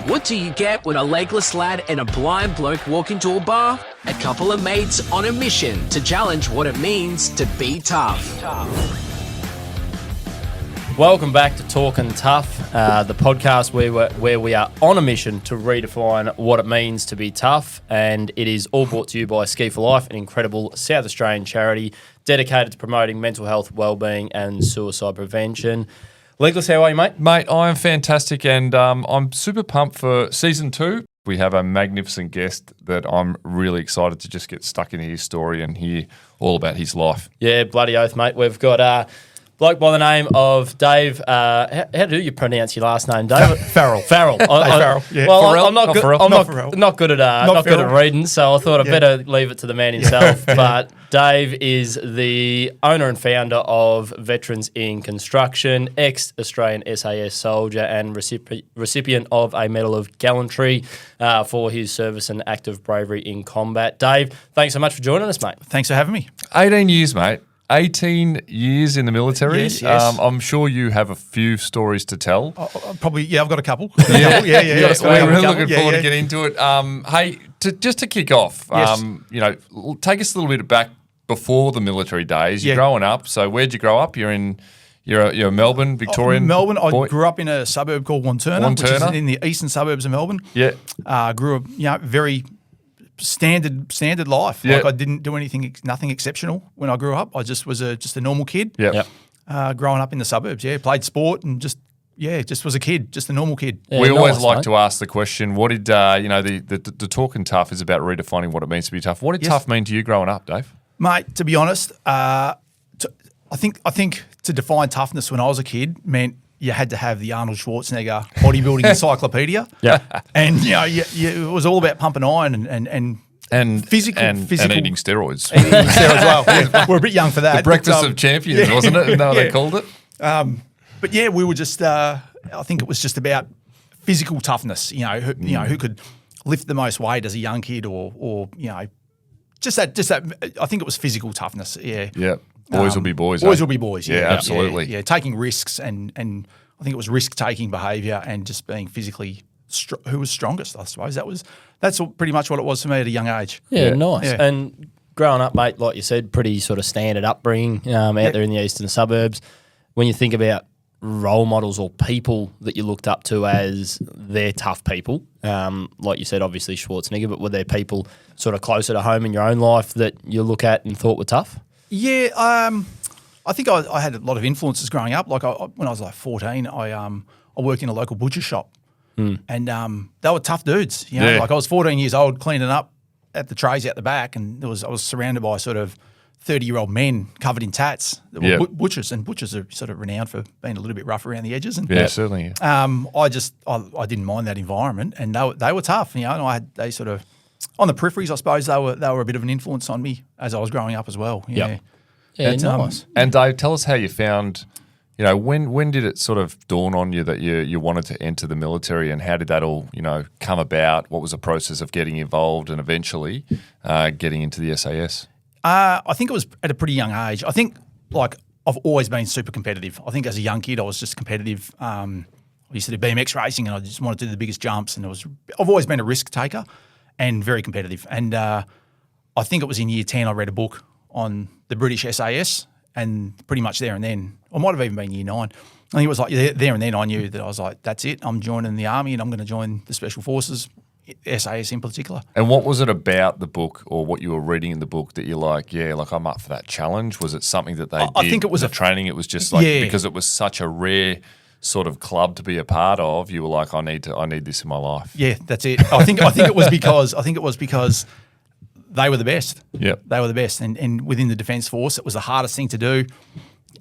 What do you get when a legless lad and a blind bloke walk into a bar? A couple of mates on a mission to challenge what it means to be tough. Welcome back to Talkin Tough, the podcast where we are on a mission to redefine what it means to be tough, and it is all brought to you by Ski for Life, an incredible South Australian charity dedicated to promoting mental health, wellbeing and suicide prevention. Legless, how are you, mate? Mate, I am fantastic, and I'm super pumped for Season 2. We have a magnificent guest that I'm really excited to just get stuck into his story and hear all about his life. Yeah, bloody oath, mate. We've got a bloke by the name of Dave. How do you pronounce your last name, Dave? Farrell. Farrell. Farrell. Yeah. Well, Farrell? I'm not good. Farrell. I'm Not not good at reading, so I thought I'd better leave it to the man himself. But Dave is the owner and founder of Veterans in Construction, ex-Australian SAS soldier, and recipient of a Medal of Gallantry for his service and act of bravery in combat. Dave, thanks so much for joining us, mate. Thanks for having me. 18 years, mate. 18 years in the military. Yes. I'm sure you have a few stories to tell. Probably, I've got a couple. Yeah. Yeah. We're really looking forward to get into it. Hey, just to kick off, Yes. Take us a little bit back before the military days. You're growing up. So where'd you grow up? You're a Melbourne, Victorian Melbourne. boy? I grew up in a suburb called Wantirna, which is in the eastern suburbs of Melbourne. Yeah. Grew up, very standard life. Yeah. Like I didn't do nothing exceptional when I grew up. I just was just a normal kid. Yeah. Growing up in the suburbs. Yeah, played sport and just was a kid, just a normal kid. Yeah, We always nice, like mate. to ask the question, what did, the Talkin Tough is about redefining what it means to be tough. What did tough mean to you growing up, Dave? Mate, to be honest, I think to define toughness when I was a kid meant you had to have the Arnold Schwarzenegger bodybuilding encyclopedia. Yeah. And it was all about pumping iron and physical and eating steroids. Eating steroids as well. Yeah, we're a bit young for that. The breakfast of champions, wasn't it? Isn't that what they called it? But yeah, we were just. I think it was just about physical toughness. Who could lift the most weight as a young kid, or just that. I think it was physical toughness. Yeah. Yeah. Boys will be boys. Boys eh? will be boys. Yeah, absolutely. Yeah, taking risks and I think it was risk-taking behaviour and just being physically who was strongest. I suppose that's pretty much what it was for me at a young age. Yeah, nice. Yeah. And growing up, mate, like you said, pretty sort of standard upbringing out there in the eastern suburbs. When you think about role models or people that you looked up to as they're tough people, like you said, obviously Schwarzenegger, but were there people sort of closer to home in your own life that you look at and thought were tough? Yeah, I think I had a lot of influences growing up. Like when I was like 14, I worked in a local butcher shop, and they were tough dudes. Like I was 14 years old, cleaning up at the trays out the back, and I was surrounded by sort of 30-year-old men covered in tats that were butchers, and butchers are sort of renowned for being a little bit rough around the edges. And Certainly. I didn't mind that environment, and they were tough. And they sort of on the peripheries, I suppose they were a bit of an influence on me as I was growing up as well. Yeah. Yeah, But, nice. And Dave, tell us how you found, when did it sort of dawn on you that you wanted to enter the military, and how did that all, come about? What was the process of getting involved and eventually getting into the SAS? I think it was at a pretty young age. I think I've always been super competitive. I think as a young kid I was just competitive. I used to do BMX racing and I just wanted to do the biggest jumps, and I've always been a risk taker and very competitive. And I think it was in year 10 I read a book on the British SAS, and pretty much there and then, or might have even been year 9. I think it was like there and then I knew that I was like, that's it, I'm joining the army and I'm going to join the Special Forces, SAS in particular. And what was it about the book or what you were reading in the book that you're like, I'm up for that challenge? Was it something that they did? I think it was the training. It was just like, because it was such a rare sort of club to be a part of, you were like, I need this in my life. Yeah, that's it. I think it was because they were the best. Yeah, they were the best, and within the Defence Force, it was the hardest thing to do.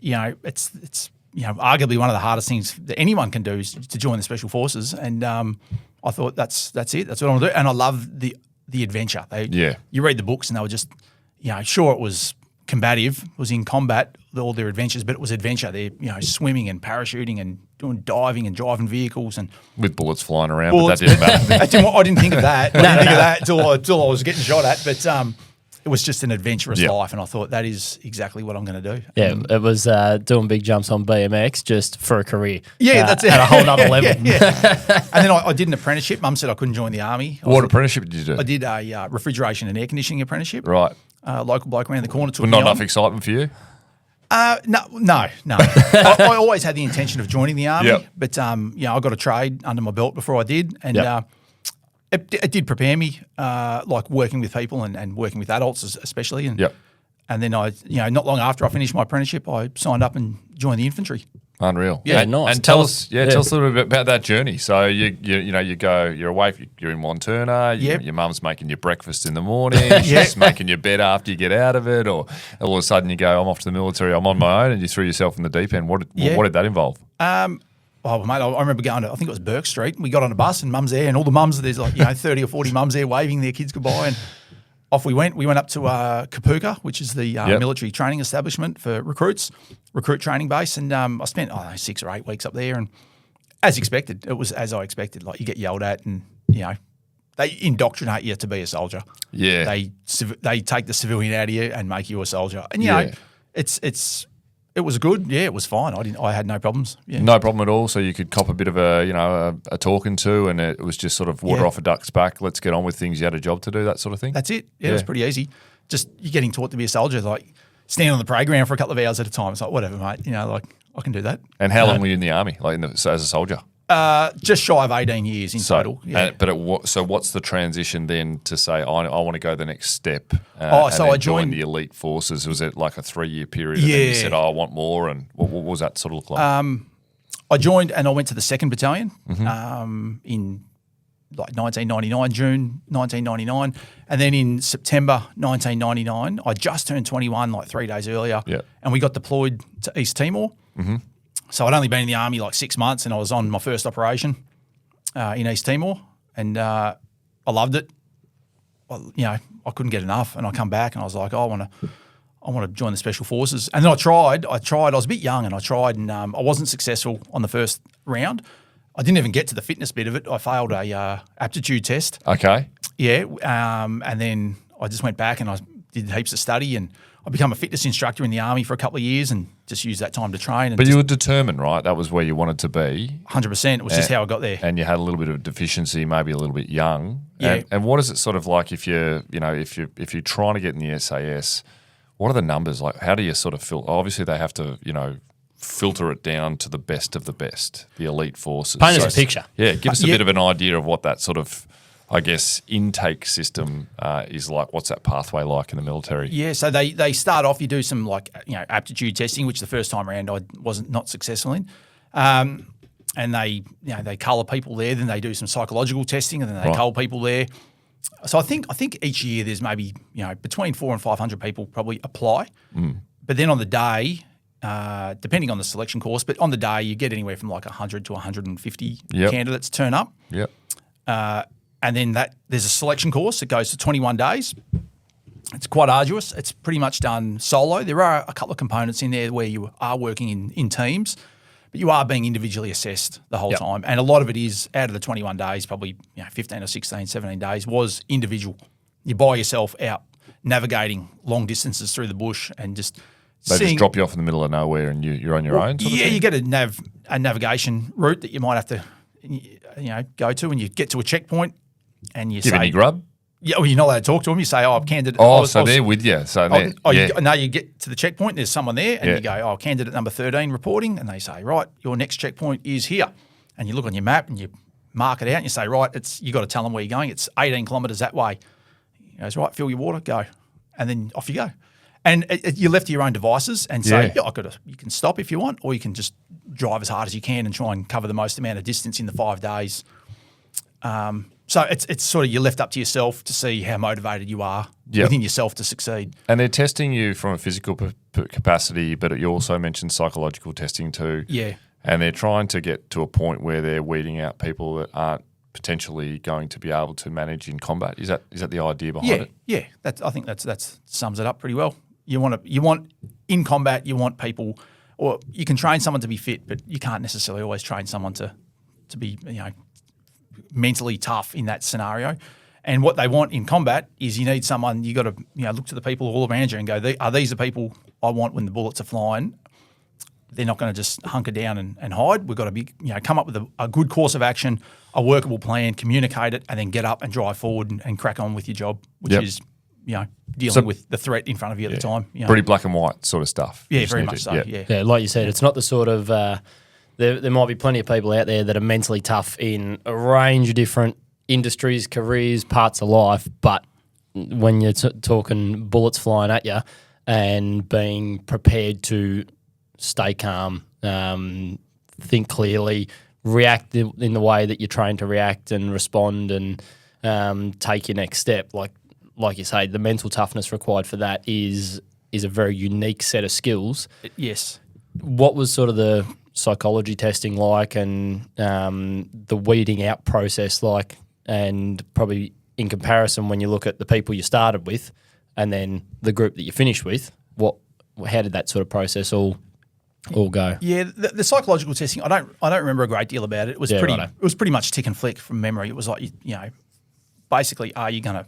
It's arguably one of the hardest things that anyone can do is to join the Special Forces. And I thought that's it. That's what I want to do. And I love the adventure. You read the books, and they were just, sure, it was combative, was in combat, all their adventures, but it was adventure. They're swimming and parachuting and doing diving and driving vehicles and with bullets flying around. But that didn't matter. I didn't think of that. I didn't think of that until I was getting shot at. But it was just an adventurous Yeah. life, and I thought that is exactly what I'm going to do. Yeah, it was doing big jumps on BMX just for a career. Yeah, that's it. At a whole nother level. Yeah. And then I did an apprenticeship. Mum said I couldn't join the army. What apprenticeship did you do? I did a refrigeration and air conditioning apprenticeship. Right. Local bloke around the corner took Well, me not on. enough excitement for you? No. I always had the intention of joining the army, Yep. but I got a trade under my belt before I did, and Yep. it did prepare me, like working with people and working with adults especially. And Yep. and then not long after I finished my apprenticeship, I signed up and joined the infantry. Unreal. Yeah, nice. And tell us a little bit about that journey. So you go, you're away, you're in Montana. Yep. Your mum's making you breakfast in the morning. She's making your bed after you get out of it, or all of a sudden you go, I'm off to the military. I'm on my own, and you threw yourself in the deep end. What did that involve? Oh, mate, I remember going to, I think it was Burke Street. We got on a bus and mum's there, and all the mums, there's 30 or 40 mums there waving their kids goodbye. And off we went. We went up to Kapuka, which is the military training establishment for recruit training base. And I spent 6 or 8 weeks up there. And as expected, it was as I expected. Like, you get yelled at, and, they indoctrinate you to be a soldier. Yeah. They take the civilian out of you and make you a soldier. And, you know, it was good. Yeah, it was fine. I had no problems. Yeah. No problem at all. So you could cop a bit of a talking to, and it was just sort of water off a duck's back. Let's get on with things. You had a job to do, that sort of thing. That's it. Yeah, it was pretty easy. Just you're getting taught to be a soldier. Like, stand on the playground for a couple of hours at a time. It's like, whatever, mate. I can do that. And how long were you in the army, as a soldier? Just shy of 18 years in total. Yeah. So what's the transition then to say, I want to go the next step? So I joined joined the elite forces. Was it like a 3-year period? And then you said, I want more. And what was that sort of look like? I joined and I went to the 2nd Battalion in like 1999, June 1999. And then in September 1999, I just turned 21 like 3 days earlier. Yeah. And we got deployed to East Timor. Mm-hmm. So I'd only been in the army like 6 months, and I was on my first operation in East Timor, and I loved it. I couldn't get enough, and I come back and I was like, I want to join the Special Forces. And then I tried. I was a bit young, and I tried, and I wasn't successful on the first round. I didn't even get to the fitness bit of it. I failed a aptitude test. Okay. Yeah, and then I just went back and I did heaps of study, and I became a fitness instructor in the army for a couple of years and just used that time to train. But you were determined, right? That was where you wanted to be. 100%. It was just how I got there. And you had a little bit of deficiency, maybe a little bit young. Yeah. And what is it sort of like if you're trying to get in the SAS? What are the numbers like? How do you sort of obviously they have to, filter it down to the best of the best, the elite forces. Paint us a picture. Yeah, give us a bit of an idea of what that sort of, I guess, intake system is like. What's that pathway like in the military? Yeah, so they start off, you do some aptitude testing, which the first time around I wasn't not successful in. And they colour people there, then they do some psychological testing, and then they cull people there. So I think each year there's maybe between 400 and 500 people probably apply. But then on the day, depending on the selection course, but on the day you get anywhere from like 100 to 150 candidates turn up. Yep. And then there's a selection course that goes to 21 days. It's quite arduous. It's pretty much done solo. There are a couple of components in there where you are working in teams, but you are being individually assessed the whole time. And a lot of it is, out of the 21 days, probably 15 or 16, 17 days was individual. You're by yourself out navigating long distances through the bush and just just drop you off in the middle of nowhere and you're on your own? Yeah, you get a navigation route that you might have to go to, and you get to a checkpoint and you Give say... any grub? Yeah, well, you're not allowed to talk to them. You say, I'm candidate... they're with you. You get to the checkpoint, there's someone there, and you go, candidate number 13 reporting, and they say, right, your next checkpoint is here. And you look on your map and you mark it out and you say, right, you got to tell them where you're going. It's 18 kilometres that way. He goes, right, fill your water, go. And then off you go. And you're left to your own devices and say, you can stop if you want, or you can just drive as hard as you can and try and cover the most amount of distance in the 5 days. So it's sort of, you're left up to yourself to see how motivated you are within yourself to succeed. And they're testing you from a physical capacity, but you also mentioned psychological testing too. Yeah. And they're trying to get to a point where they're weeding out people that aren't potentially going to be able to manage in combat. Is that the idea behind it? Yeah. I think that sums it up pretty well. You want in combat, you want people, or you can train someone to be fit, but you can't necessarily always train someone to be mentally tough in that scenario. And what they want in combat is you need someone, you got to look to the people all around you and go, are these the people I want when the bullets are flying? They're not going to just hunker down and hide. We've got to be, come up with a good course of action, a workable plan, communicate it, and then get up and drive forward and crack on with your job, which is, dealing with the threat in front of you at the time. Pretty black and white sort of stuff. Yeah, very much so. Yeah, like you said, it's not the sort of there might be plenty of people out there that are mentally tough in a range of different industries, careers, parts of life, but when you're talking bullets flying at you and being prepared to stay calm, think clearly, react in the way that you're trained to react and respond and take your next step, like you say, the mental toughness required for that is a very unique set of skills. Yes. What was sort of the psychology testing like and the weeding out process like, and probably in comparison when you look at the people you started with and then the group that you finished with, how did that sort of process all go? Yeah, the psychological testing, I don't remember a great deal about it. It was it was pretty much tick and flick from memory. It was like basically, are you going to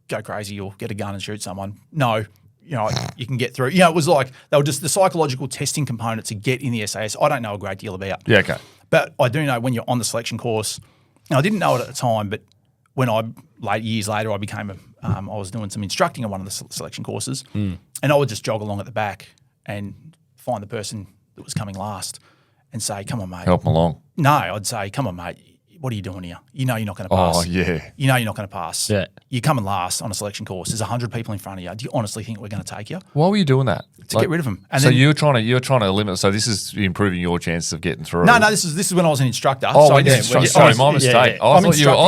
go crazy or get a gun and shoot someone? No. You can get through. It was like they were just the psychological testing component to get in the SAS. I don't know a great deal about. Yeah, okay. But I do know when you're on the selection course, and I didn't know it at the time, but when years later, I became I was doing some instructing on one of the selection courses, and I would just jog along at the back and find the person that was coming last and say, "Come on, mate, help them along." No, I'd say, "Come on, mate. What are you doing here? You know you're not going to pass. Oh, yeah. You know you're not going to pass. Yeah. You're coming last on a selection course. There's 100 people in front of you. Do you honestly think we're going to take you?" Why were you doing that? To get rid of them. And so then, you're trying to limit. So this is improving your chances of getting through. No, this is when I was an instructor. Oh, so sorry, my mistake. Yeah. I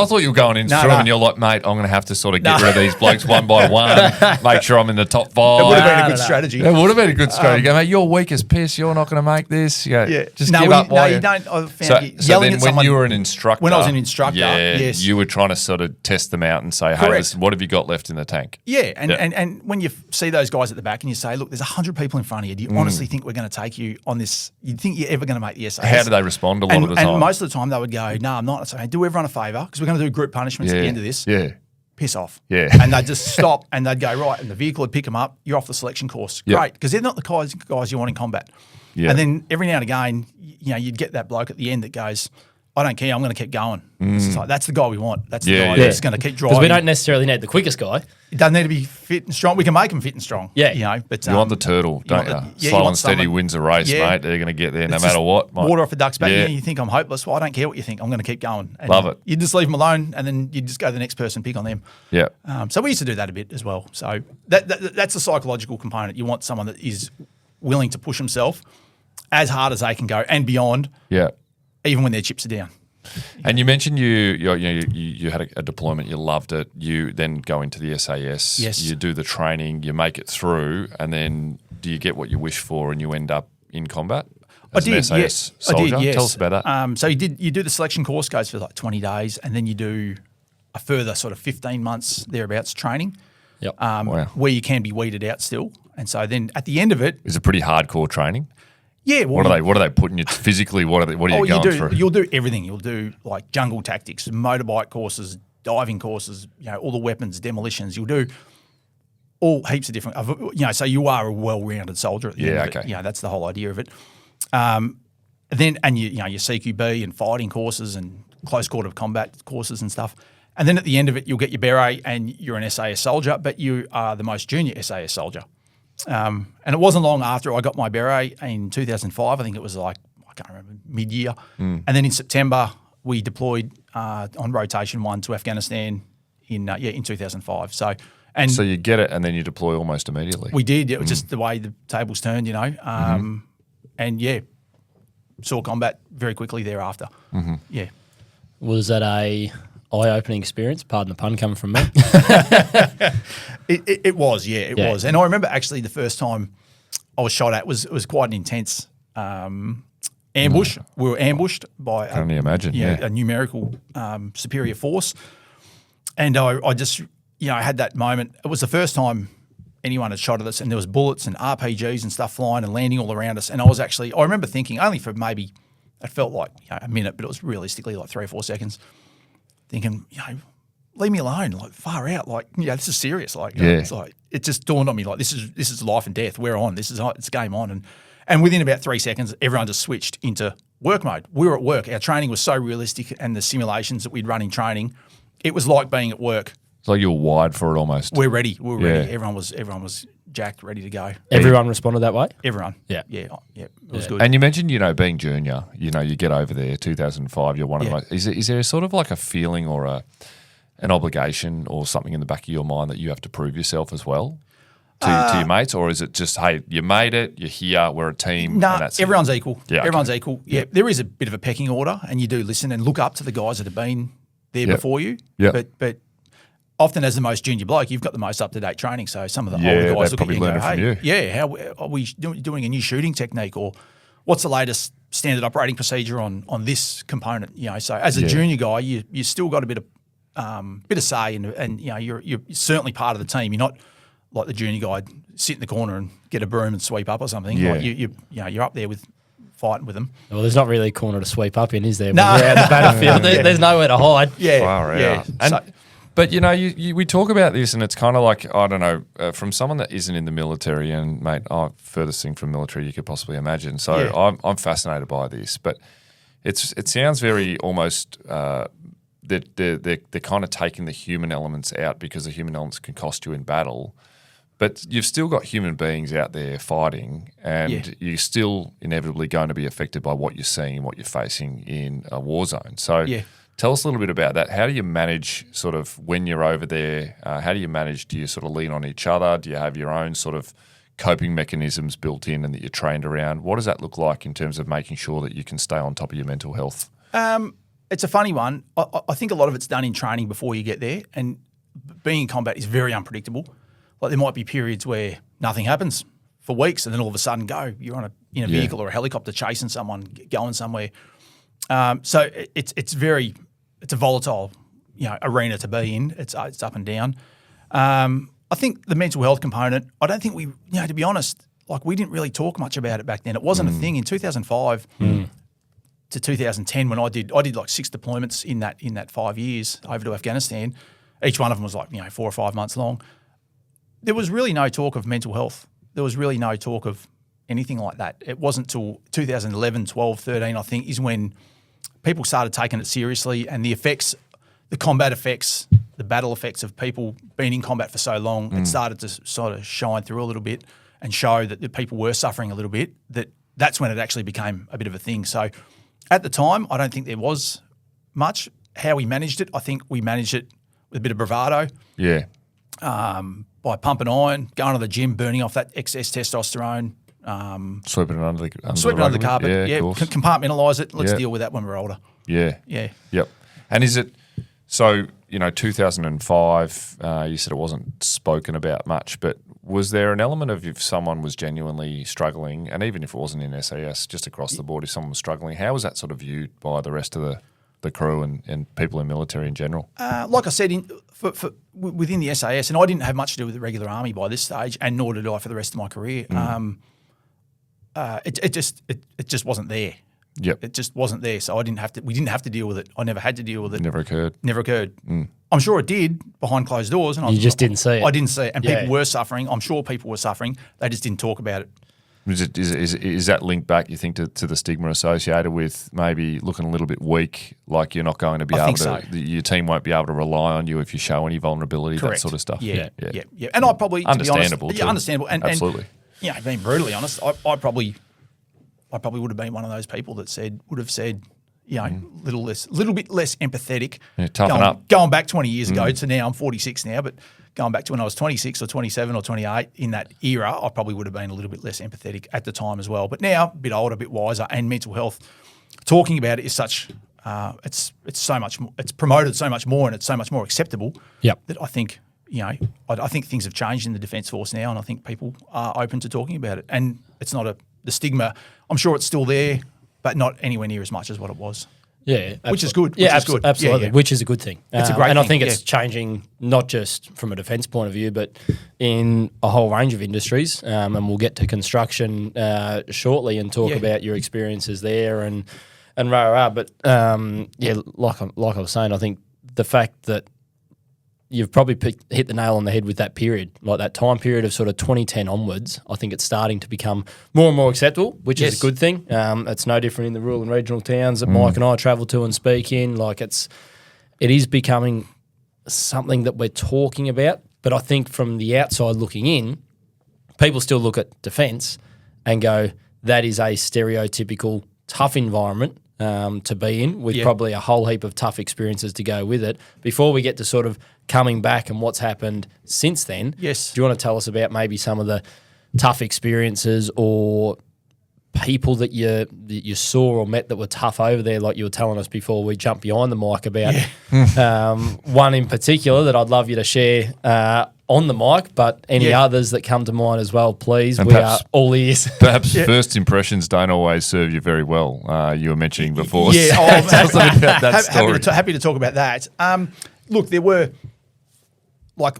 thought you were going in through and you're like, mate, I'm going to have to sort of get rid of these blokes one by one, make sure I'm in the top 5. It would have been a good strategy. It would have been a good strategy. Go, mate, you're weak as piss. You're not going to make this. Just give up. No, you don't. I found so then when you were an instructor. When I was an instructor, yes. You were trying to sort of test them out and say, hey, listen, what have you got left in the tank? Yeah, and when you see those guys at the back and you say, look, there's 100 people in front of you. Do you honestly think we're going to take you on this? You think you're ever going to make the SAS? How do they respond a lot of the time? And most of the time they would go, no, I'm not. So do everyone a favour because we're going to do group punishments at the end of this. Yeah. Piss off. Yeah. And they'd just stop and they'd go, right, and the vehicle would pick them up. You're off the selection course. Yep. Great, because they're not the guys you want in combat. Yeah. And then every now and again, you'd get that bloke at the end that goes, I don't care, I'm going to keep going. It's like, that's the guy we want. That's the guy that's going to keep driving. Because we don't necessarily need the quickest guy. It doesn't need to be fit and strong. We can make them fit and strong. Yeah. But you want the turtle, don't you? Slow and steady wins a race, mate. They're going to get there no matter what. Water off a duck's back. Yeah. You think I'm hopeless. Well, I don't care what you think. I'm going to keep going. And love it. You just leave them alone and then you just go to the next person, pick on them. Yeah. So we used to do that a bit as well. So that's the psychological component. You want someone that is willing to push himself as hard as they can go and beyond. Yeah. Even when their chips are down. And you mentioned you had a deployment, you loved it. You then go into the SAS. Yes. You do the training, you make it through, and then do you get what you wish for and you end up in combat? As an SAS soldier? I did, yes. Tell us about that. So you do the selection course, goes for like 20 days, and then you do a further sort of 15 months thereabouts training. Yep. Where you can be weeded out still. And so then at the end of it, is it pretty hardcore training? Yeah. Well, what are they putting you physically? What are you going through? You'll do everything. You'll do like jungle tactics, motorbike courses, diving courses. All the weapons, demolitions. You'll do all heaps of different. So you are a well-rounded soldier at the end of it. Okay. That's the whole idea of it. Then your CQB and fighting courses and close quarter combat courses and stuff. And then at the end of it, you'll get your beret and you're an SAS soldier, but you are the most junior SAS soldier. And it wasn't long after I got my beret in 2005. I think it was like, I can't remember, mid-year. And then in September, we deployed on rotation 1 to Afghanistan in 2005. So you get it and then you deploy almost immediately. We did. It was just the way the tables turned, And saw combat very quickly thereafter. Mm-hmm. Yeah. Was that a eye-opening experience? Pardon the pun coming from me. It was, it was. And I remember actually the first time I was shot at was quite an intense ambush. We were ambushed by a numerical superior force. And I just, had that moment. It was the first time anyone had shot at us and there was bullets and RPGs and stuff flying and landing all around us. And I remember thinking, only for maybe, it felt like a minute, but it was realistically like 3 or 4 seconds, thinking, leave me alone. Like, far out. Like, this is serious. Like, it's like, it just dawned on me, like, this is life and death. We're on. It's game on. And within about 3 seconds, everyone just switched into work mode. We were at work. Our training was so realistic, and the simulations that we'd run in training, it was like being at work. It's like you were wired for it almost. We're ready. We were ready. Everyone was jacked, ready to go. Everyone responded that way? Everyone. Yeah. It was good. And you mentioned, being junior, you get over there, 2005, you're one of the most. Is there sort of like a feeling or an obligation or something in the back of your mind that you have to prove yourself as well to your mates? Or is it just, hey, you made it, you're here, we're a team? No, and that's everyone's equal. Yeah, everyone's equal. Yeah, there is a bit of a pecking order, and you do listen and look up to the guys that have been there before you. Yeah. But often as the most junior bloke, you've got the most up-to-date training. So some of the older guys look at you and go, hey, how are we doing a new shooting technique, or what's the latest standard operating procedure on this component? So as a junior guy, you still got a bit of say, and you're certainly part of the team. You're not like the junior guy, sit in the corner and get a broom and sweep up or something. Yeah. Like you're up there with fighting with them. Well, there's not really a corner to sweep up in, is there? No. We're out on the battlefield. There's nowhere to hide. Yeah, Far out. And, but we talk about this, and it's kind of like, I don't know, from someone that isn't in the military, and mate, furthest thing from military you could possibly imagine. So I'm fascinated by this, but it sounds very almost they're kind of taking the human elements out, because the human elements can cost you in battle. But you've still got human beings out there fighting, and you're still inevitably going to be affected by what you're seeing and what you're facing in a war zone. So tell us a little bit about that. How do you manage sort of when you're over there? How do you sort of lean on each other? Do you have your own sort of coping mechanisms built in and that you're trained around? What does that look like in terms of making sure that you can stay on top of your mental health? It's a funny one. I think a lot of it's done in training before you get there, and being in combat is very unpredictable. Like, there might be periods where nothing happens for weeks, and then all of a sudden you're in a vehicle or a helicopter chasing someone, going somewhere. So it's a volatile arena to be in. It's up and down. I think the mental health component, I don't think we, to be honest, like, we didn't really talk much about it back then. It wasn't a thing in 2005 to 2010, when I did like 6 deployments in that 5 years over to Afghanistan. Each one of them was like 4 or 5 months long. There was really no talk of mental health. There was really no talk of anything like that. It wasn't till 2011, 12, 13, I think, is when people started taking it seriously, and the combat effects, the battle effects of people being in combat for so long, it started to sort of shine through a little bit and show that the people were suffering a little bit. That's when it actually became a bit of a thing. So at the time, I don't think there was much. How we managed it, I think we managed it with a bit of bravado. Yeah. By pumping iron, going to the gym, burning off that excess testosterone. Sweeping it under the carpet. Yeah, compartmentalise it. Let's deal with that when we're older. Yeah. Yeah. Yep. And is it, so, 2005, you said it wasn't spoken about much, but was there an element of, if someone was genuinely struggling, and even if it wasn't in SAS, just across the board, if someone was struggling, how was that sort of viewed by the rest of the crew and people in military in general? Like I said, within the SAS, and I didn't have much to do with the regular army by this stage, and nor did I for the rest of my career. It just wasn't there. Yep. It just wasn't there. So we didn't have to deal with it. I never had to deal with it. Never occurred. I'm sure it did behind closed doors. And you just didn't see it. I didn't see it. And people were suffering. I'm sure people were suffering. They just didn't talk about it. Is that linked back, you think, to the stigma associated with maybe looking a little bit weak, like you're not going to be able to, your team won't be able to rely on you if you show any vulnerability, Correct. that sort of stuff? Yeah. And I probably, to be honest, understandable. And, absolutely. And, being brutally honest, I probably would have been one of those people that would have said, little bit less empathetic. Yeah, toughen up. Going back 20 years ago to now, I'm 46 now, but going back to when I was 26 or 27 or 28, in that era, I probably would have been a little bit less empathetic at the time as well. But now, a bit older, a bit wiser, and mental health, talking about it is such, it's so much more, it's promoted so much more, and it's so much more acceptable. Yep. That I think, I think things have changed in the Defence Force now, and I think people are open to talking about it. And it's not the stigma, I'm sure it's still there, but not anywhere near as much as what it was. Yeah, which is good. Yeah, absolutely. Which is a good thing. It's a great thing. And I think it's changing not just from a defence point of view, but in a whole range of industries. And we'll get to construction shortly and talk about your experiences there and rah. But like I was saying, I think the fact that you've probably hit the nail on the head with that period, like that time period of sort of 2010 onwards. I think it's starting to become more and more acceptable, which is a good thing. It's no different in the rural and regional towns that Mike and I travel to and speak in. Like it is becoming something that we're talking about. But I think from the outside looking in, people still look at defence and go, that is a stereotypical tough environment to be in, with probably a whole heap of tough experiences to go with it, before we get to sort of coming back and what's happened since then. Yes. Do you want to tell us about maybe some of the tough experiences or people that you saw or met that were tough over there, like you were telling us before we jumped behind the mic about one in particular that I'd love you to share on the mic, but any others that come to mind as well, please. We are all ears. Perhaps first impressions don't always serve you very well. You were mentioning before. Yeah, so tell us about that story. Happy to talk about that. Look, there were, like,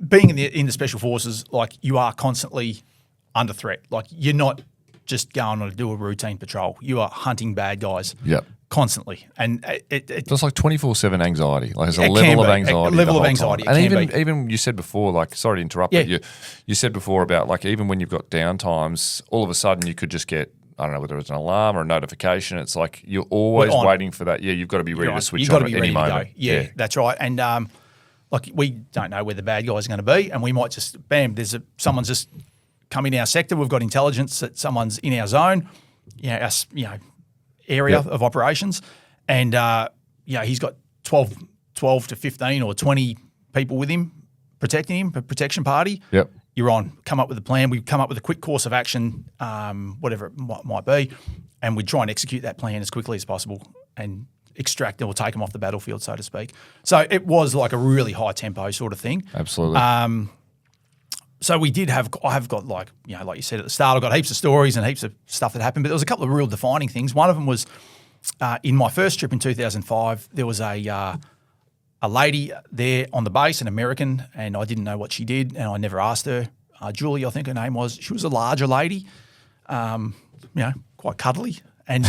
being in the Special Forces, like, you are constantly under threat. Like, you're not just going to do a routine patrol. You are hunting bad guys. Yep. Constantly, and it's like 24/7 anxiety. Like, there's a level of anxiety. A level of anxiety, and even you said before, like, sorry to interrupt, but you said before about, like, even when you've got down times, all of a sudden you could just get, I don't know whether it's an alarm or a notification. It's like you're always waiting for that. Yeah, you've got to be ready to switch on at any moment. Yeah, that's right. And like, we don't know where the bad guys are going to be, and we might just someone's just come in our sector. We've got intelligence that someone's in our zone. Area of operations, and he's got 12 to 15 or 20 people with him protecting him, a protection party. Yep. You're on. Come up with a plan. We come up with a quick course of action, whatever it might be, and we try and execute that plan as quickly as possible and extract them or take them off the battlefield, so to speak. So it was like a really high tempo sort of thing. Absolutely. So I have got, like you said at the start, I've got heaps of stories and heaps of stuff that happened, but there was a couple of real defining things. One of them was in my first trip in 2005, there was a lady there on the base, an American, and I didn't know what she did, and I never asked her. Julie, I think her name was. She was a larger lady, quite cuddly, and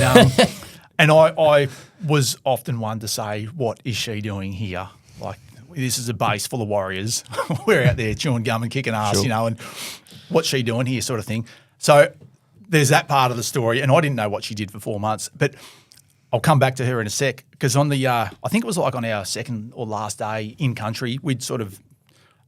and I was often one to say, what is she doing here? Like, this is a base full of warriors. We're out there chewing gum and kicking ass, and what's she doing here, sort of thing. So there's that part of the story, and I didn't know what she did for 4 months. But I'll come back to her in a sec, because on the I think it was like on our second or last day in country, we'd sort of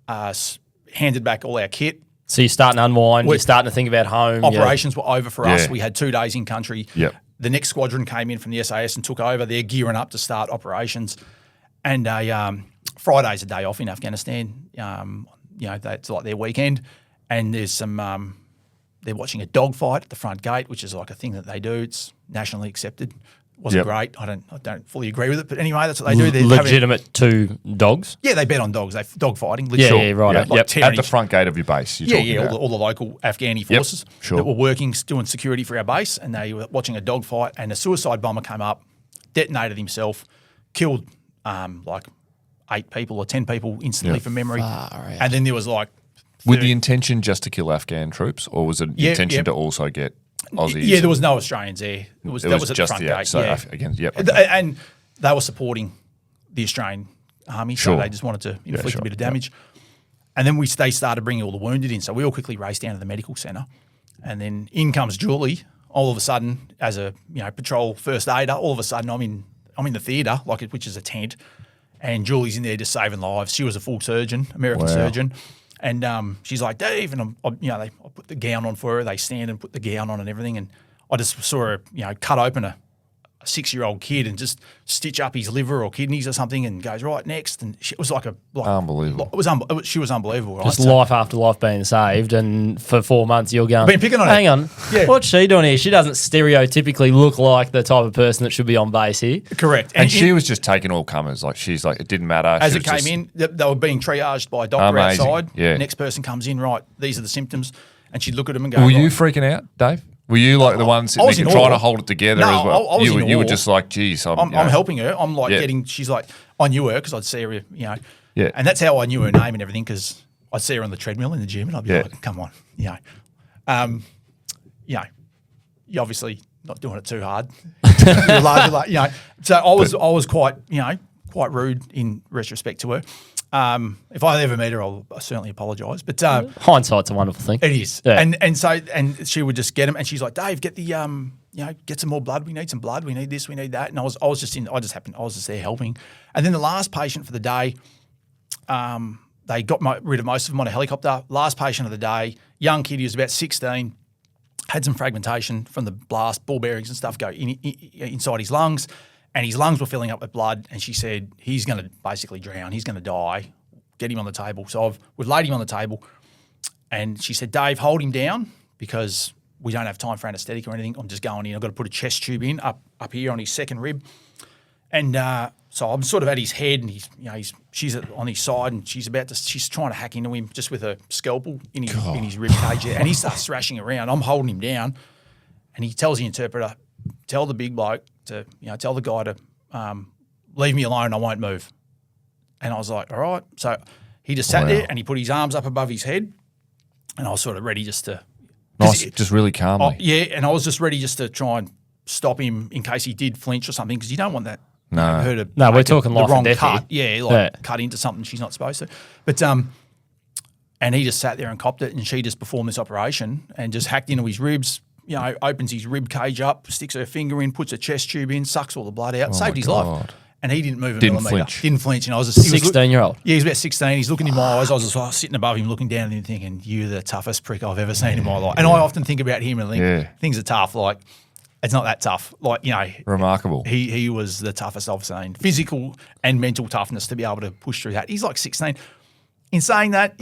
handed back all our kit. So you're starting to unwind. You're starting to think about home. Operations were over for us. We had 2 days in country. Yep. The next squadron came in from the SAS and took over. They're gearing up to start operations, and Friday's a day off in Afghanistan. That's like their weekend, and there's some. They're watching a dogfight at the front gate, which is like a thing that they do. It's nationally accepted. Wasn't great. I don't fully agree with it, but anyway, that's what they do. They're legitimate to dogs. Yeah, they bet on dogs. They dog fighting. Right. At the front gate of your base. All the local Afghani forces that were working, doing security for our base, and they were watching a dogfight, and a suicide bomber came up, detonated himself, killed like 8 people or 10 people instantly from memory, and then there was like. With the intention just to kill Afghan troops, or was it the intention to also get Aussies? Yeah, there was no Australians there. That was at just the front gate. So And they were supporting the Australian army, so they just wanted to inflict a bit of damage. And then they started bringing all the wounded in, so we all quickly raced down to the medical centre, and then in comes Julie. All of a sudden, as a patrol first aider, all of a sudden I'm in the theatre, which is a tent, and Julie's in there just saving lives. She was a full surgeon, American surgeon. And she's like, Dave, and I put the gown on for her. They stand and put the gown on and everything. And I just saw her, cut open a 6-year-old kid and just stitch up his liver or kidneys or something, and goes right next. And it was like unbelievable. She was unbelievable. Right? Just life after life being saved, and for 4 months you're going. Been picking on hang on, what's she doing here? She doesn't stereotypically look like the type of person that should be on base here. Correct. And she was just taking all comers. Like, she's like, it didn't matter. As it came in, they were being triaged by a doctor outside. Yeah. Next person comes in, right, these are the symptoms. And she'd look at them and go, were you freaking out, Dave? Were you like the one sitting there trying to hold it together as well? I was in you awe. were just like, geez, I'm helping her. I'm like she's like, I knew her because I'd see her, Yeah. And that's how I knew her name and everything, because I'd see her on the treadmill in the gym and I'd be like, come on, you're obviously not doing it too hard. You're larger, so I was quite quite rude in retrospect to her. If I ever meet her, I'll certainly apologise. But Hindsight's a wonderful thing. it is, Yeah. and she would just get them, and she's like, Dave, get the get some more blood. We need some blood. We need this. We need that. And I was just there helping. And then the last patient for the day, they got rid of most of them on a helicopter. Last patient of the day, young kid, he was about 16, had some fragmentation from the blast, ball bearings and stuff go inside his lungs, and his lungs were filling up with blood. And she said, he's going to basically drown. He's going to die. Get him on the table. So we've laid him on the table, and she said, Dave, hold him down because we don't have time for anaesthetic or anything. I'm just going in. I've got to put a chest tube in up here on his second rib. And so I'm sort of at his head, and she's on his side, and she's trying to hack into him just with a scalpel in his rib cage, and he starts thrashing around. I'm holding him down, and he tells the interpreter, tell the big bloke to, tell the guy to leave me alone. I won't move. And I was like, all right. So he just sat there, and he put his arms up above his head, and I was sort of ready just to just really calmly. And I was just ready just to try and stop him in case he did flinch or something, because you don't want that. No. Her to No, we're talking the life wrong and death cut. here. Yeah, cut into something she's not supposed to. But and he just sat there and copped it, and she just performed this operation and just hacked into his ribs. Opens his rib cage up, sticks her finger in, puts a chest tube in, sucks all the blood out, saved his life. And he didn't move a millimetre. Didn't flinch. And I was just 16-year-old. Yeah, he was about 16. He's looking in my eyes. I was just sitting above him, looking down at him, thinking, "You're the toughest prick I've ever seen in my life." And I often think about him and think things are tough. Like, it's not that tough. Like, remarkable. He was the toughest I've seen. Physical and mental toughness to be able to push through that. He's like 16. In saying that,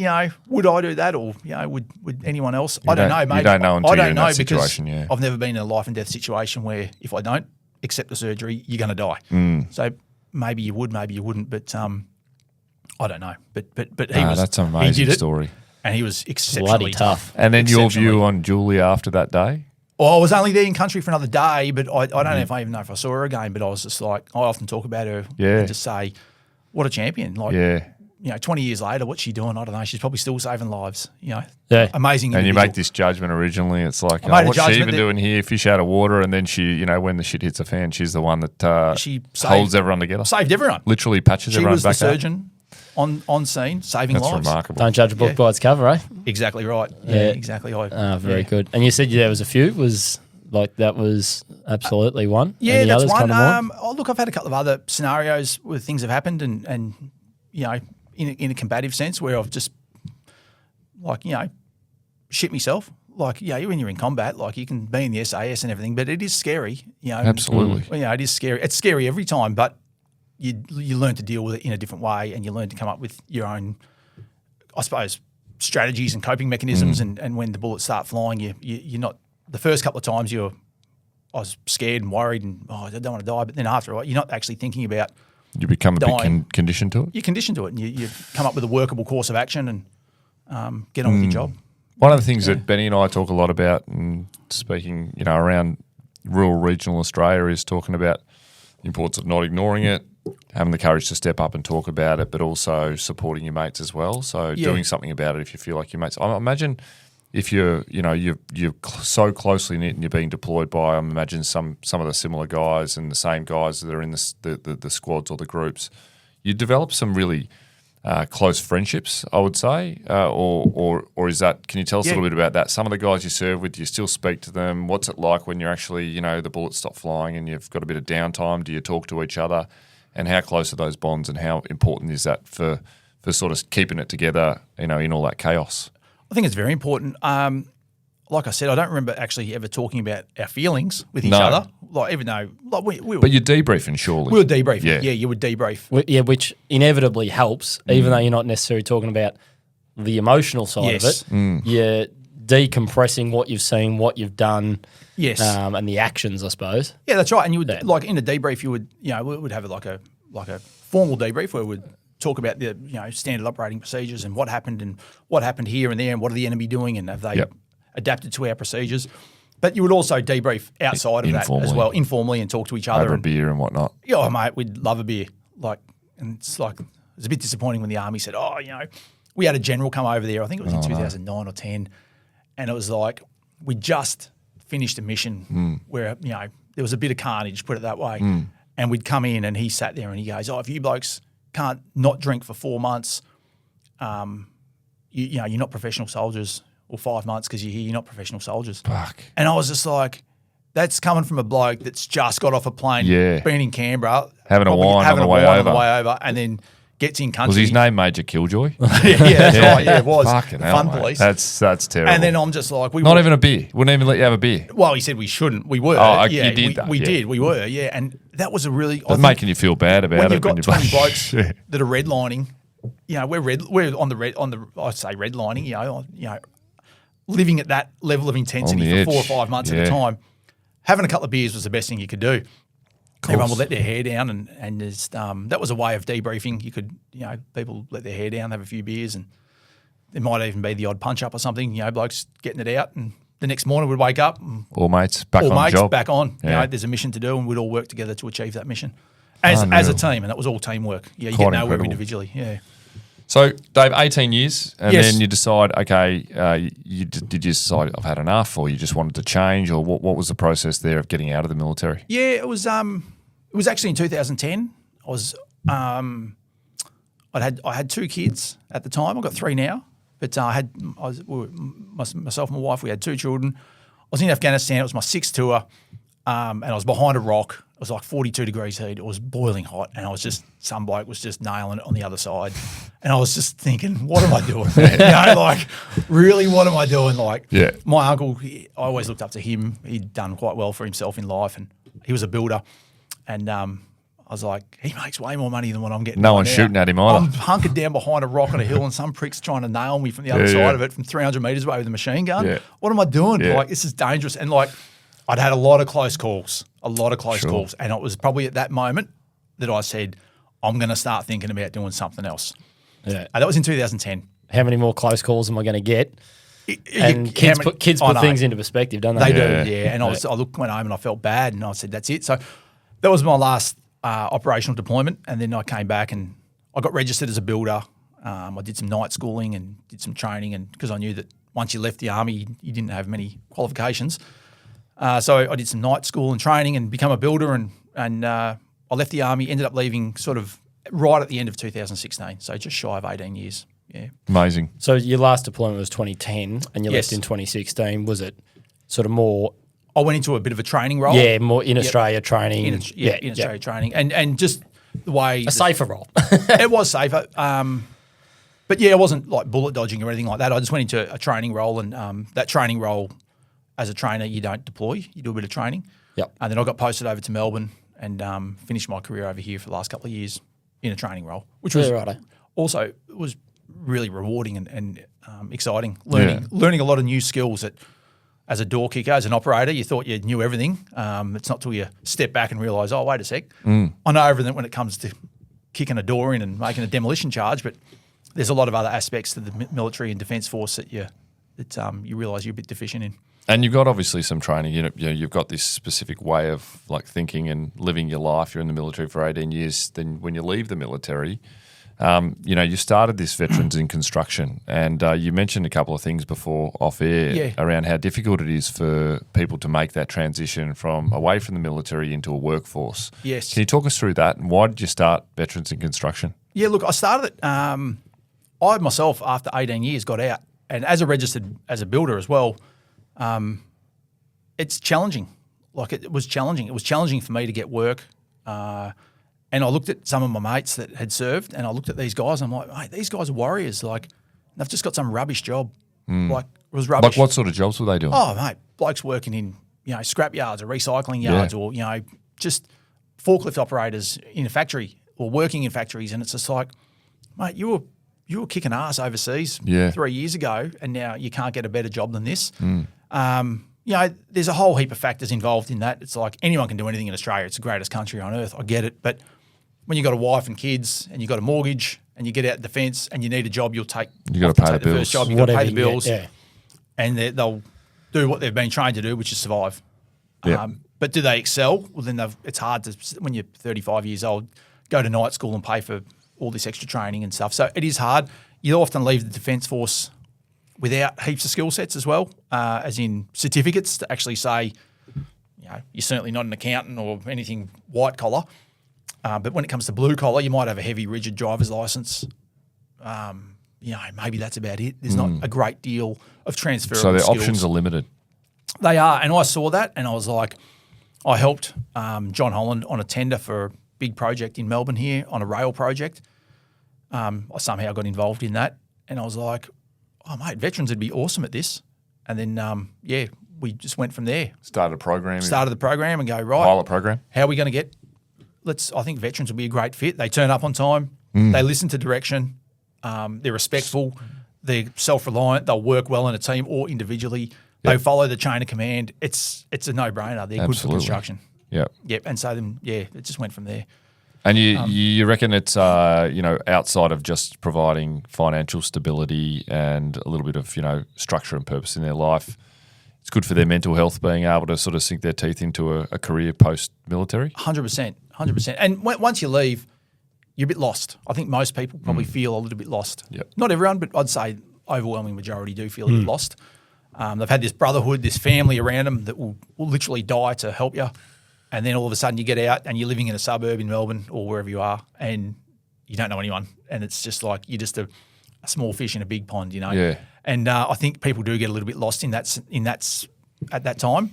would I do that, or would anyone else? I don't know. Maybe you don't know until I don't you're in know that situation. Yeah, I've never been in a life and death situation where if I don't accept the surgery, you're going to die. So maybe you would, maybe you wouldn't, but I don't know. But he was. That's an amazing he did story. It, and he was exceptionally Bloody tough. And then your view on Julia after that day? Well, I was only there in country for another day, but I don't know if I even know if I saw her again. But I was just like, I often talk about her and just say, what a champion! Like, 20 years later, what's she doing? I don't know. She's probably still saving lives. Amazing. And you individual. make this judgment originally. It's like, what's she even doing here? Fish out of water. And then she, when the shit hits the fan, she's the one that she holds everyone together. Saved everyone. Literally patches everyone back up. She was the surgeon on scene, saving lives. That's remarkable. Don't judge a book by its cover, eh? Exactly right. Yeah, exactly. Very good. And you said there was a few. That was absolutely one. Yeah, Any that's others one. Kind of Look, I've had a couple of other scenarios where things have happened, and in a combative sense, where I've just shit myself. Like, when you're in combat, like, you can be in the SAS and everything, but it is scary. Absolutely. It is scary. It's scary every time, but you learn to deal with it in a different way, and you learn to come up with your own, I suppose, strategies and coping mechanisms. And when the bullets start flying, you're not. The first couple of times I was scared and worried, and I don't want to die. But then after, you're not actually thinking about. You become a dying. bit conditioned to it. You're conditioned to it, and you come up with a workable course of action and get on with your job. One of the things that Benny and I talk a lot about, and speaking, around rural regional Australia, is talking about the importance of not ignoring it, having the courage to step up and talk about it, but also supporting your mates as well. So doing something about it if you feel like your mates. I imagine if you're so closely knit and you're being deployed by, I imagine some of the similar guys and the same guys that are in the squads or the groups, you develop some really close friendships, I would say, or is that? Can you tell us a little bit about that? Some of the guys you serve with, do you still speak to them? What's it like when you're actually, the bullets stop flying and you've got a bit of downtime? Do you talk to each other? And how close are those bonds, and how important is that for sort of keeping it together, in all that chaos? I think it's very important. Like I said, I don't remember actually ever talking about our feelings with each other. Like, even though, like, we were, but you're debriefing, surely. We were debriefing. Yeah, you would debrief. Which inevitably helps, even though you're not necessarily talking about the emotional side of it. You're decompressing what you've seen, what you've done, and the actions, I suppose. Yeah, that's right. And you would like in a debrief, you would we would have like a formal debrief where we'd talk about the standard operating procedures and what happened here and there, and what are the enemy doing, and have they adapted to our procedures. But you would also debrief outside of that as well, informally, and talk to each other over a beer and whatnot. Yeah, mate, we'd love a beer. And it's a bit disappointing when the army said, we had a general come over there. I think it was in 2009 or 10, and it was like we just finished a mission where there was a bit of carnage, put it that way, And we'd come in and he sat there and he goes, if you blokes can't not drink for 4 months, you're not professional soldiers, or 5 months because you're not professional soldiers. Fuck. And I was just like, that's coming from a bloke that's just got off a plane, been in Canberra. Having a wine on the way over. And then gets in country. Was his name Major Killjoy? yeah, that's right. Yeah, it was. Fucking the hell, fun mate. police. That's terrible. And then I'm just like, not even a beer. Wouldn't even let you have a beer. Well, he said we shouldn't. We were. Oh, yeah, you did that. We did. We were. Yeah, and that was a really. It's making you feel bad about when it. You've got 20 blokes Yeah. that are redlining. We're on the I say redlining. Living at that level of intensity for 4 or 5 months at a time. Having a couple of beers was the best thing you could do. Everyone would let their hair down, and just, that was a way of debriefing. You could, people let their hair down, have a few beers, and there might even be the odd punch up or something. Blokes getting it out, and the next morning we'd wake up, and all mates back on the job. back on. Yeah. There's a mission to do, and we'd all work together to achieve that mission as a team, and that was all teamwork. Yeah, you Quite get nowhere incredible. individually. Yeah. So, Dave, 18 years, and Yes. then you decide, okay, did you decide I've had enough, or you just wanted to change, or what was the process there of getting out of the military? Yeah, it was actually in 2010. I was I had 2 kids at the time. I've got 3 now, but myself and my wife, we had 2 children. I was in Afghanistan. It was my 6th tour, and I was behind a rock. It was like 42 degrees heat. It was boiling hot, and some bloke was just nailing it on the other side, and I was just thinking, what am I doing? Really, what am I doing? My uncle, I always looked up to him. He'd done quite well for himself in life, and he was a builder, and I was like, he makes way more money than what I'm getting. No right one's now. shooting at him either. I'm hunkered down behind a rock on a hill, and some prick's trying to nail me from the other side of it from 300 metres away with a machine gun. Yeah. What am I doing? Yeah. This is dangerous. And I'd had a lot of close calls, calls. And it was probably at that moment that I said, I'm going to start thinking about doing something else. Yeah. That was in 2010. How many more close calls am I going to get? And kids put things into perspective, don't they? They do, yeah. And I went home and I felt bad, and I said, that's it. So that was my last operational deployment, and then I came back and I got registered as a builder. I did some night schooling and did some training, and because I knew that once you left the army, you didn't have many qualifications. So I did some night school and training and become a builder, and I left the army, ended up leaving sort of right at the end of 2016, so just shy of 18 years. Yeah. Amazing. So your last deployment was 2010 and you Yes. left in 2016. Was it sort of more... I went into a bit of a training role. Yeah, more in Australia training. In Australia training. And just the way... A safer role. It was safer. But yeah, it wasn't like bullet dodging or anything like that. I just went into a training role, and that training role, as a trainer, you don't deploy. You do a bit of training. Yep. And then I got posted over to Melbourne and finished my career over here for the last couple of years in a training role, which was also was really rewarding and exciting. Learning a lot of new skills that, as a door kicker, as an operator, you thought you knew everything. It's not till you step back and realise, oh, wait a sec, I know everything when it comes to kicking a door in and making a demolition charge, but there's a lot of other aspects to the military and defence force that you realise you're a bit deficient in. And you've got obviously some training. You've got this specific way of thinking and living your life. You're in the military for 18 years. Then when you leave the military, you started this Veterans in Construction, and you mentioned a couple of things before off air around how difficult it is for people to make that transition from away from the military into a workforce. Yes. Can you talk us through that? And why did you start Veterans in Construction? Yeah, look, I started it. I myself, after 18 years, got out, and as a builder as well. It's challenging. It was challenging. It was challenging for me to get work. And I looked at some of my mates that had served, and I looked at these guys, and I'm like, mate, these guys are warriors. They've just got some rubbish job. It was rubbish. Like what sort of jobs were they doing? Oh, mate, blokes working in, scrap yards or recycling yards or, just forklift operators in a factory or working in factories. And it's just like, mate, you were kicking ass overseas 3 years ago, and now you can't get a better job than this. There's a whole heap of factors involved in that. It's like anyone can do anything in Australia. It's the greatest country on earth. I get it. But when you've got a wife and kids and you've got a mortgage and you get out of defence and you need a job, you'll take you got to pay the bills. First job, you've got to pay the Whatever you bills. get, And they'll do what they've been trained to do, which is survive. Yeah. But do they excel? Well, then it's hard to, when you're 35 years old, go to night school and pay for all this extra training and stuff. So it is hard. You often leave the Defence Force without heaps of skill sets as well, as in certificates to actually say, you're certainly not an accountant or anything white collar. But when it comes to blue collar, you might have a heavy, rigid driver's license. Maybe that's about it. There's not a great deal of transferable So their skills. options are limited. They are, and I saw that, and I was like, I helped John Holland on a tender for a big project in Melbourne here on a rail project. I somehow got involved in that, and I was like, oh, mate, veterans would be awesome at this. And then, we just went from there. Started a program. Started the program and go, right. Pilot program. How are we going to get I think veterans will be a great fit. They turn up on time. They listen to direction. They're respectful. They're self-reliant. They'll work well in a team or individually. They follow the chain of command. It's a no-brainer. They're good for construction. Yep. And so then, it just went from there. And you reckon it's outside of just providing financial stability and a little bit of structure and purpose in their life, it's good for their mental health being able to sort of sink their teeth into a career post-military? 100%. And once you leave, you're a bit lost. I think most people probably feel a little bit lost. Yep. Not everyone, but I'd say overwhelming majority do feel a bit lost. They've had this brotherhood, this family around them that will literally die to help you. And then all of a sudden you get out and you're living in a suburb in Melbourne or wherever you are and you don't know anyone. And it's just like you're just a small fish in a big pond, Yeah. And I think people do get a little bit lost in that at that time.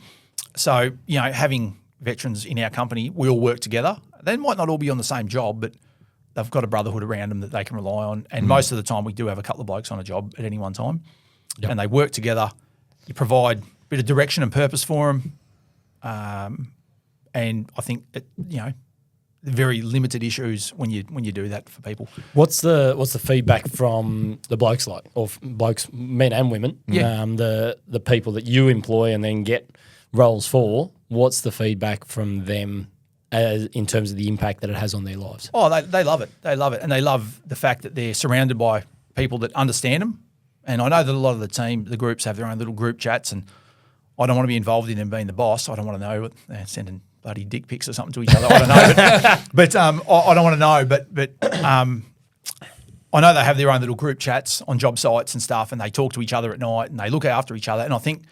So, having veterans in our company, we all work together. They might not all be on the same job, but they've got a brotherhood around them that they can rely on. And most of the time we do have a couple of blokes on a job at any one time. Yep. And they work together. You provide a bit of direction and purpose for them. And I think, very limited issues when you do that for people. What's the feedback from the blokes like, or blokes, men and women? Yeah. The people that you employ and then get roles for. What's the feedback from them in terms of the impact that it has on their lives? Oh, they love it. They love it, and they love the fact that they're surrounded by people that understand them. And I know that a lot of the groups have their own little group chats, and I don't want to be involved in them being the boss. I don't want to know what they're sending bloody dick pics or something to each other. I don't know, but I don't want to know. But I know they have their own little group chats on job sites and stuff, and they talk to each other at night and they look after each other. And I think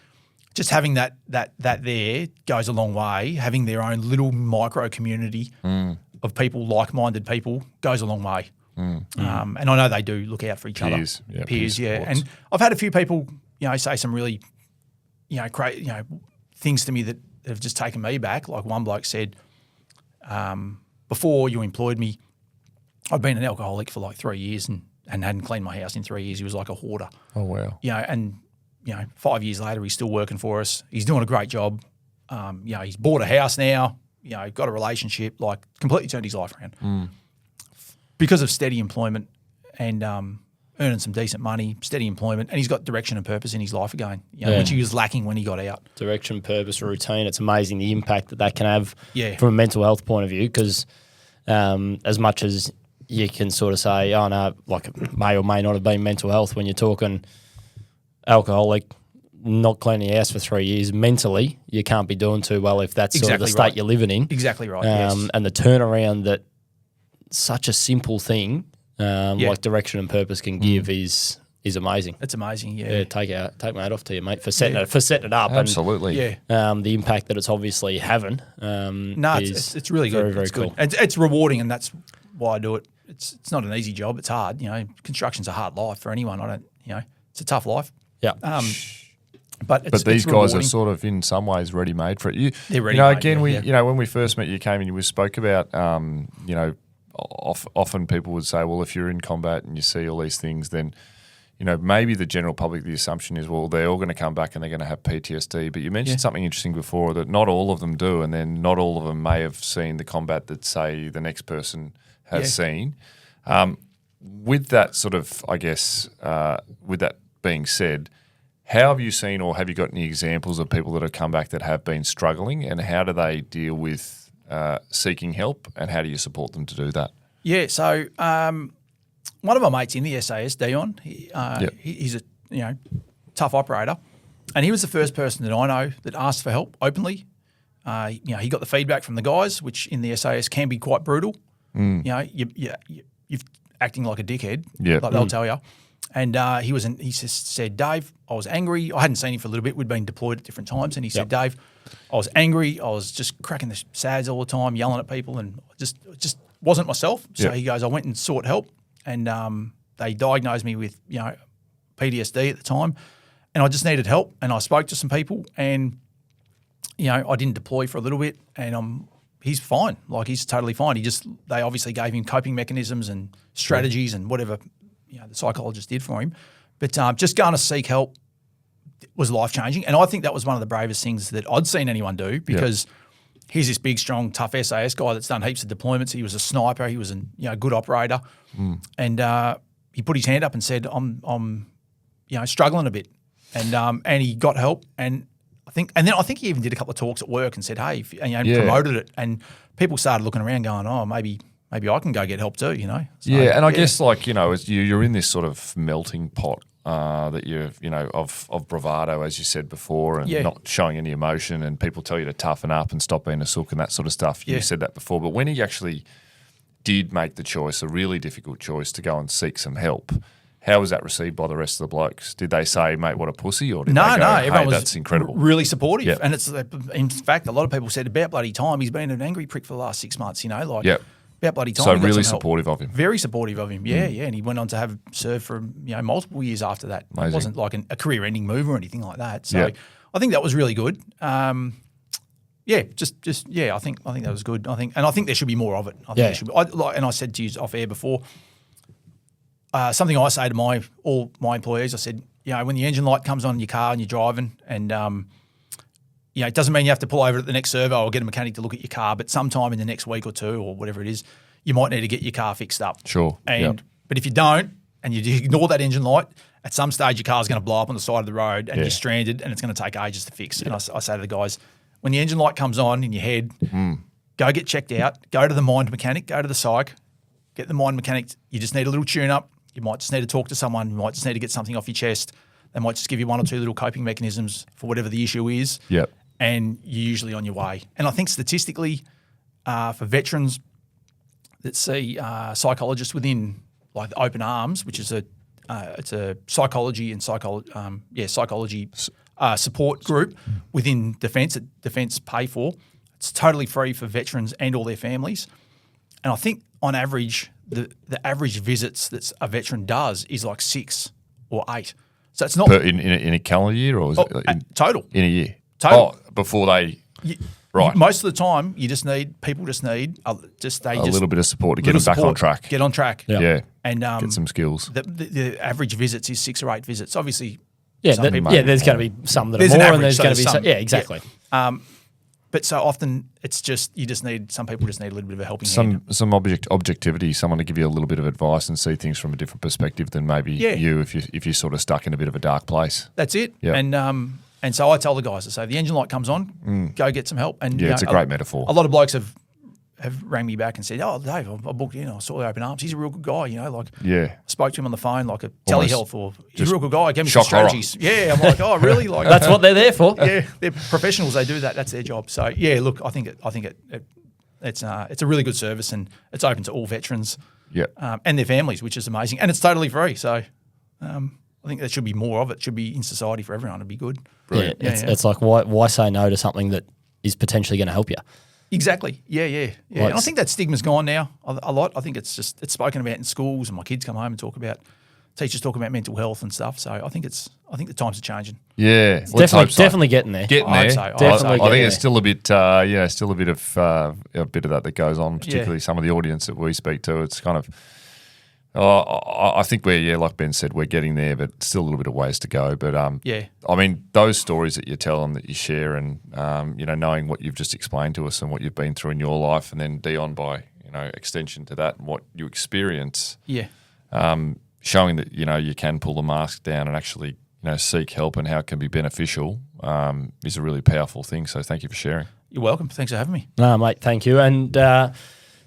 just having that there goes a long way. Having their own little micro community of people, like-minded people, goes a long way. And I know they do look out for each other. Peers, yeah. And I've had a few people, say some really, things to me that have just taken me back. Like one bloke said, before you employed me, I'd been an alcoholic for like 3 years and hadn't cleaned my house in 3 years. He was like a hoarder. Oh, wow. 5 years later, he's still working for us. He's doing a great job. He's bought a house now, got a relationship, like completely turned his life around. Because of steady employment and earning some decent money, steady employment, and he's got direction and purpose in his life again, which he was lacking when he got out. Direction, purpose, routine. It's amazing the impact that can have from a mental health point of view, because as much as you can sort of say, oh no, like it may or may not have been mental health, when you're talking alcoholic, not cleaning your house for 3 years, mentally you can't be doing too well if that's sort of the state you're living in. Exactly right, yes. And the turnaround that such a simple thing like direction and purpose can give is amazing. It's amazing, yeah. Take my hat off to you, mate, for setting it up. Absolutely. And, the impact that it's obviously having. It's really good. Very, very it's cool. Good. It's rewarding, and that's why I do it. It's not an easy job. It's hard. Construction's a hard life for anyone. It's a tough life. Yeah. But these guys rewarding. are sort of in some ways ready made for it. They're ready made. Again, when we first met, you came and you spoke about often people would say, well, if you're in combat and you see all these things, then maybe the general public, the assumption is, well, they're all going to come back and they're going to have PTSD. But you mentioned something interesting before, that not all of them do, and then not all of them may have seen the combat that, say, the next person has seen. With that sort of, I guess, with that being said, how have you seen, or have you got any examples of people that have come back that have been struggling, and how do they deal with seeking help, and how do you support them to do that? Yeah, so one of my mates in the SAS, Dion, he's a tough operator, and he was the first person that I know that asked for help openly. He got the feedback from the guys, which in the SAS can be quite brutal. You're acting like a dickhead, like they'll tell you. And he just said, Dave, I was angry. I hadn't seen him for a little bit. We'd been deployed at different times. And he said, Dave, I was angry. I was just cracking the sads all the time, yelling at people. And wasn't myself. So Yeah. he goes, I went and sought help, and they diagnosed me with PTSD at the time, and I just needed help. And I spoke to some people, and I didn't deploy for a little bit, and he's fine. Like, he's totally fine. They obviously gave him coping mechanisms and strategies and whatever the psychologist did for him. But just going to seek help was life-changing. And I think that was one of the bravest things that I'd seen anyone do, because he's this big, strong, tough SAS guy that's done heaps of deployments. He was a sniper. He was a good operator. And he put his hand up and said, I'm struggling a bit. And he got help. And I think he even did a couple of talks at work and said, hey, promoted it. And people started looking around going, oh, maybe I can go get help too, So, and I guess as you're in this sort of melting pot that of bravado, as you said before, and not showing any emotion, and people tell you to toughen up and stop being a sook and that sort of stuff. You said that before. But when he actually did make the choice, a really difficult choice, to go and seek some help, how was that received by the rest of the blokes? Did they say, mate, what a pussy? Or did they go, everyone was that's incredible? Really supportive. Yep. And it's, in fact, a lot of people said, about bloody time. He's been an angry prick for the last 6 months, about bloody time. So he got really some help. supportive of him. Very supportive of him, yeah. And he went on to have served for multiple years after that. Amazing. It wasn't like a career-ending move or anything like that. So I think that was really good. I think that was good. I think there should be more of it. I think there should be. And I said to you off air before, something I say to all my employees, I said, when the engine light comes on in your car and you're driving, and it doesn't mean you have to pull over at the next servo or get a mechanic to look at your car, but sometime in the next week or two or whatever it is, you might need to get your car fixed up. Sure. But if you don't, and you ignore that engine light, at some stage your car's going to blow up on the side of the road and you're stranded, and it's going to take ages to fix. And I say to the guys, when the engine light comes on in your head, go get checked out, go to the mind mechanic, go to the psych, get the mind mechanic. You just need a little tune-up. You might just need to talk to someone. You might just need to get something off your chest. They might just give you one or two little coping mechanisms for whatever the issue is. Yep. And you're usually on your way. And I think statistically, for veterans that see psychologists within like the Open Arms, which is it's a psychology and psychology support group within Defence that Defence pay for. It's totally free for veterans and all their families. And I think on average, the average visits that a veteran does is like 6 or 8. So it's not in a calendar year, or is it total in a year? Total. Oh, before they right. Most of the time, people just need a little bit of support to get them back on track. Get on track. Yeah. And get some skills. The average visits is 6 or 8 visits. Obviously, there's going to be some that are more, and there's going to be some. Yeah, exactly. Yeah. But so often it's just some people just need a little bit of a helping hand. Some objectivity, someone to give you a little bit of advice and see things from a different perspective than maybe you if you're sort of stuck in a bit of a dark place. That's it. Yep. And so I tell the guys, I say, the engine light comes on, go get some help. And it's a great metaphor. A lot of blokes have rang me back and said, oh, Dave, I booked in, I saw the Open Arms. He's a real good guy, I spoke to him on the phone, like a telehealth, or he's a real good guy. Gave me some strategies. Yeah, I'm like, oh, really? Like that's what they're there for. Yeah, they're professionals. They do that. That's their job. So yeah, look, I think it's a really good service, and it's open to all veterans, and their families, which is amazing, and it's totally free. So I think there should be more of it. Should be in society for everyone. It'd be good. Brilliant. It's like why say no to something that is potentially going to help you? Exactly. Yeah. And I think that stigma's gone now a lot. I think it's spoken about in schools, and my kids come home and teachers talk about mental health and stuff. So I think the times are changing. Yeah, definitely getting there. I think it's still a bit, still a bit of that goes on, particularly some of the audience that we speak to. It's kind of. I think like Ben said, we're getting there, but still a little bit of ways to go. But I mean, those stories that you tell and that you share, and knowing what you've just explained to us and what you've been through in your life, and then Dion by extension to that and what you experience, showing that you can pull the mask down and actually seek help and how it can be beneficial is a really powerful thing. So thank you for sharing. You're welcome. Thanks for having me. No, mate, thank you. And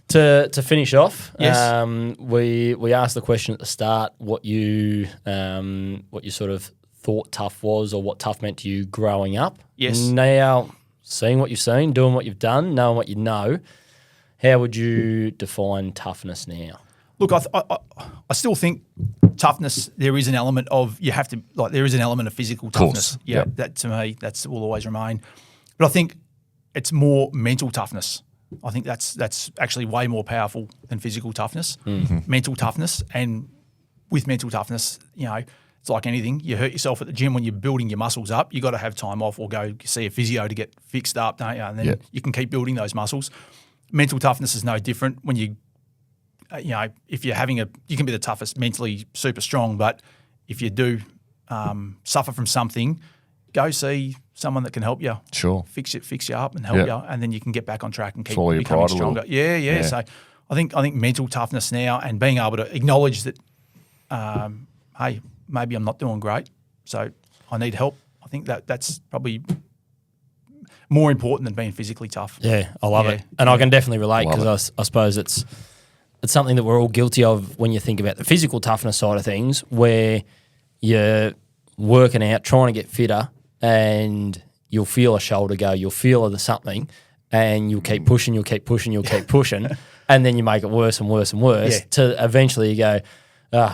to finish off, yes. We asked the question at the start what you sort of thought tough was, or what tough meant to you growing up. Yes. Now, seeing what you've seen, doing what you've done, knowing what you know, how would you define toughness now? Look, I still think toughness, there is an element of, there is an element of physical toughness. Yeah, that to me, will always remain. But I think it's more mental toughness. I think that's actually way more powerful than physical toughness, mental toughness. And with mental toughness, it's like anything. You hurt yourself at the gym when you're building your muscles up. You got to have time off or go see a physio to get fixed up, don't you? And then you can keep building those muscles. Mental toughness is no different. When you if you're having you can be the toughest, mentally super strong, but if you do suffer from something, go see someone that can help you. Sure. Fix you up and help you, and then you can get back on track and keep Swallow your becoming pride a stronger. little. Yeah. So I think mental toughness now and being able to acknowledge that, hey, maybe I'm not doing great, so I need help. I think that's probably more important than being physically tough. Yeah, I love it. And I can definitely relate because I suppose it's something that we're all guilty of when you think about the physical toughness side of things, where you're working out, trying to get fitter, and you'll feel a shoulder go, you'll feel something, and you'll keep pushing, and then you make it worse and worse and worse to eventually you go,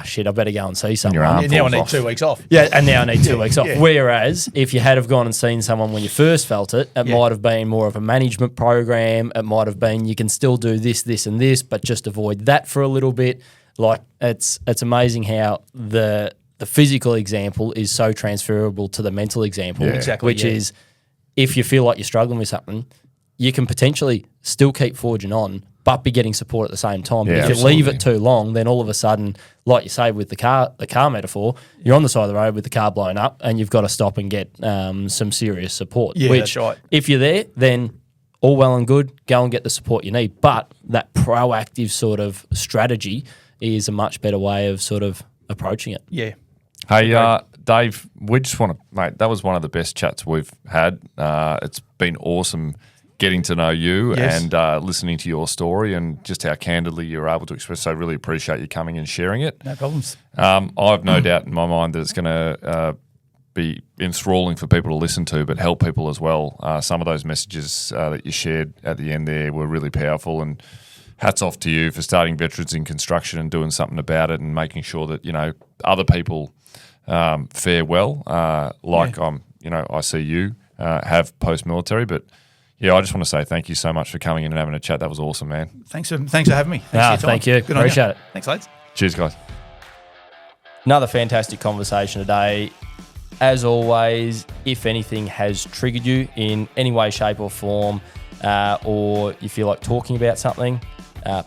shit, I better go and see someone. Now I need 2 weeks off. Yeah, and now I need 2 weeks off. Whereas if you had have gone and seen someone when you first felt it, it might have been more of a management program. It might have been you can still do this, this, and this, but just avoid that for a little bit. Like it's amazing how the physical example is so transferable to the mental example. Yeah. Exactly. Which is if you feel like you're struggling with something, you can potentially still keep forging on, but be getting support at the same time. But if you leave it too long, then all of a sudden, like you say with the car metaphor, you're on the side of the road with the car blown up and you've got to stop and get some serious support. Yeah, which, that's right. if you're there, then all well and good, go and get the support you need. But that proactive sort of strategy is a much better way of sort of approaching it. Yeah. Hey, Dave, we just want to, mate, that was one of the best chats we've had. It's been awesome getting to know you and listening to your story and just how candidly you're able to express. So I really appreciate you coming and sharing it. No problems. I've no doubt in my mind that it's going to be enthralling for people to listen to, but help people as well. Some of those messages that you shared at the end there were really powerful, and hats off to you for starting Veterans in Construction and doing something about it and making sure that, other people fare well, I see you have post-military. But yeah, I just want to say thank you so much for coming in and having a chat. That was awesome, man. Thanks for having me. Thank you. Good on Appreciate it. Thanks, lads. Cheers, guys. Another fantastic conversation today. As always, if anything has triggered you in any way, shape or form, or you feel like talking about something,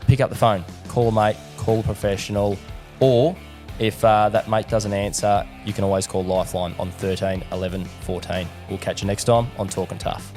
pick up the phone, call a mate, call a professional, or if that mate doesn't answer, you can always call Lifeline on 13 11 14. We'll catch you next time on Talkin Tough.